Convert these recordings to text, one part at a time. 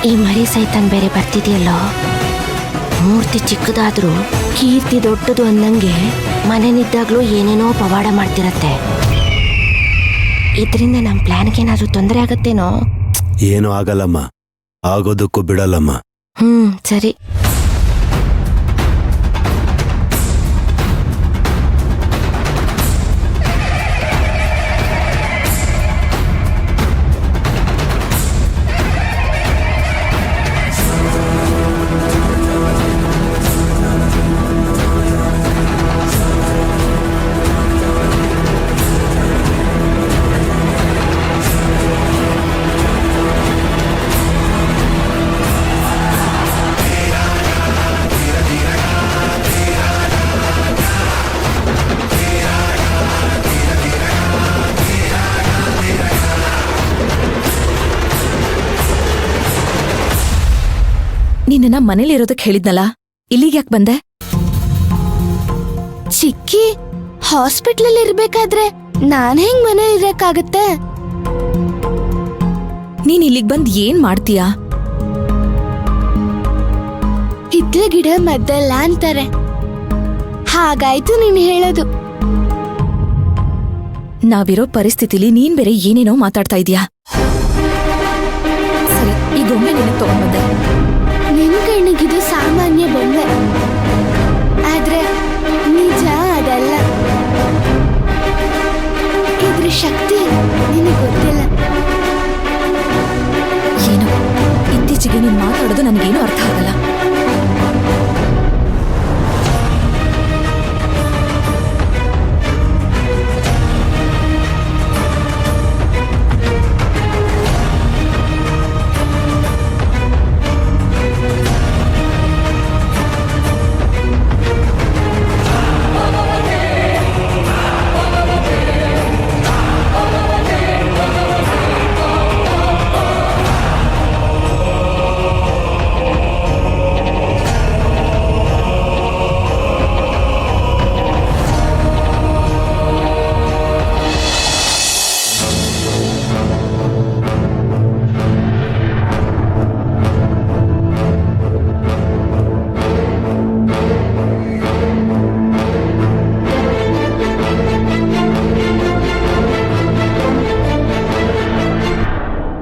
ಈ ಮರಿ ಸೈತಾನ್ ಬೇರೆ ಬರ್ತಿದೆಯಲ್ಲೋ. ಮೂರ್ತಿ ಚಿಕ್ಕದಾದ್ರೂ ಕೀರ್ತಿ ದೊಡ್ಡದು ಅಂದಂಗೆ ಮನೆನಿದ್ದಾಗ್ಲೂ ಏನೇನೋ ಪವಾಡ ಮಾಡ್ತಿರತ್ತೆ. ಇದರಿಂದ ನಮ್ಮ ಪ್ಲಾನ್ಗೆ ಏನಾದ್ರೂ ತೊಂದರೆ ಆಗತ್ತೇನೋ? ಏನೂ ಆಗಲ್ಲಮ್ಮ, ಆಗೋದಕ್ಕೂ ಬಿಡಲ್ಲಮ್ಮ. ಸರಿ. ನಿನ್ನ ಮನೇಲಿ ಇರೋದಕ್ಕೆ ಹೇಳಿದ್ನಲ್ಲ, ಇಲ್ಲಿಗೆ ಯಾಕೆ ಬಂದೆ? ಚಿಕ್ಕಿ ಹಾಸ್ಪಿಟ್ಲಲ್ಲಿ ಇರ್ಬೇಕಾದ್ರೆ ನಾನ್ ಹೆಂಗ್ ಮನೇಲಿ ಇರಕ್ಕಾಗತ್ತೆ? ನೀನ್ ಇಲ್ಲಿಗೆ ಬಂದ್ ಏನ್ ಮಾಡ್ತೀಯಾ? ಹಿತ್ಲ ಗಿಡ ಮದ್ದಲ್ಲ ಅಂತಾರೆ, ಹಾಗಾಯ್ತು ನೀನ್ ಹೇಳೋದು. ನಾವಿರೋ ಪರಿಸ್ಥಿತಿಲಿ ನೀನ್ ಬೇರೆ ಏನೇನೋ ಮಾತಾಡ್ತಾ ಇದೀಯಾ. ಸರಿ, ಈ ಗೊಂಬೆ ನಿನಗೆ ತಗೊಂಡ್ಬಂದೆ. ನಿನ್ ಕಣ್ಣಿಗಿದು ಸಾಮಾನ್ಯ ಬೊಂಬೆ, ಆದ್ರೆ ನಿಜ ಅದಲ್ಲ. ಇದ್ರ ಶಕ್ತಿ ನಿನಗೆ ಗೊತ್ತಿಲ್ಲ. ಏನು ಇತ್ತೀಚೆಗೆ ನೀನ್ ಮಾತಾಡೋದು ನನಗೇನು ಅರ್ಥ ಆಗಲ್ಲ.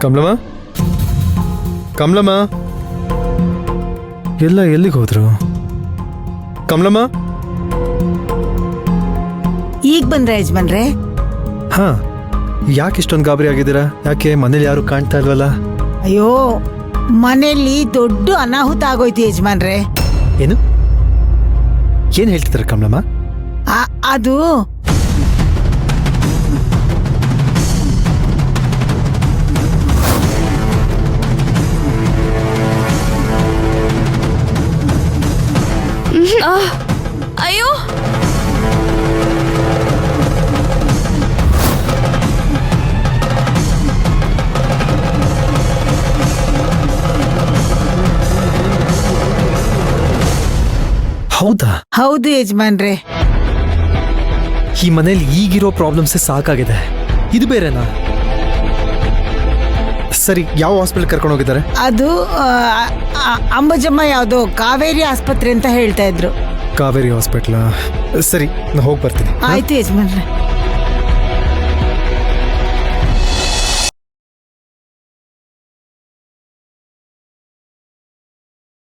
ಕಮಲಮ್ಮ, ಕಮಲಮ್ಮ, ಎಲ್ಲ ಎಲ್ಲಿಗೆ ಹೋದ್ರು? ಕಮಲಮ್ಮ, ಈಗ ಬಂದ್ರೆ ಯಜಮಾನ್ರೆ? ಹಾ, ಯಾಕೆ ಇಷ್ಟೊಂದು ಗಾಬರಿ ಆಗಿದ್ದೀರಾ? ಯಾಕೆ ಮನೇಲಿ ಯಾರು ಕಾಣ್ತಾ ಇಲ್ವಲ್ಲ? ಅಯ್ಯೋ, ಮನೆಯಲ್ಲಿ ದೊಡ್ಡ ಅನಾಹುತ ಆಗೋಯ್ತು ಯಜಮಾನ್ರೆ. ಏನು ಹೇಳ್ತಿದ್ದಾರೆ ಕಮಲಮ್ಮ? ಅದು ಅಯ್ಯೋ, ಹೌದಾ? ಹೌದು ಯಜಮಾನ್ರೆ. ಈ ಮನೇಲಿ ಈಗಿರೋ ಪ್ರಾಬ್ಲಮ್ಸೇ ಸಾಕಾಗಿದೆ, ಇದು ಬೇರೆನಾ? ಸರಿ, ಯಾವ ಹಾಸ್ಪಿಟಲ್ ಕರ್ಕೊಂಡು ಹೋಗಿದ್ದಾರೆ? ಅದು ಅಂಬುಜಮ್ಮ ಯಾವುದೋ ಕಾವೇರಿ ಆಸ್ಪತ್ರೆ ಅಂತ ಹೇಳ್ತಾ ಇದ್ರು. ಕಾವೇರಿ ಹಾಸ್ಪಿಟ್ಲಾ? ಸರಿ, ನಾನು ಹೋಗಿ ಬರ್ತೀನಿ. ಆಯ್ತು ಯಜಮಾನ್ರೆ.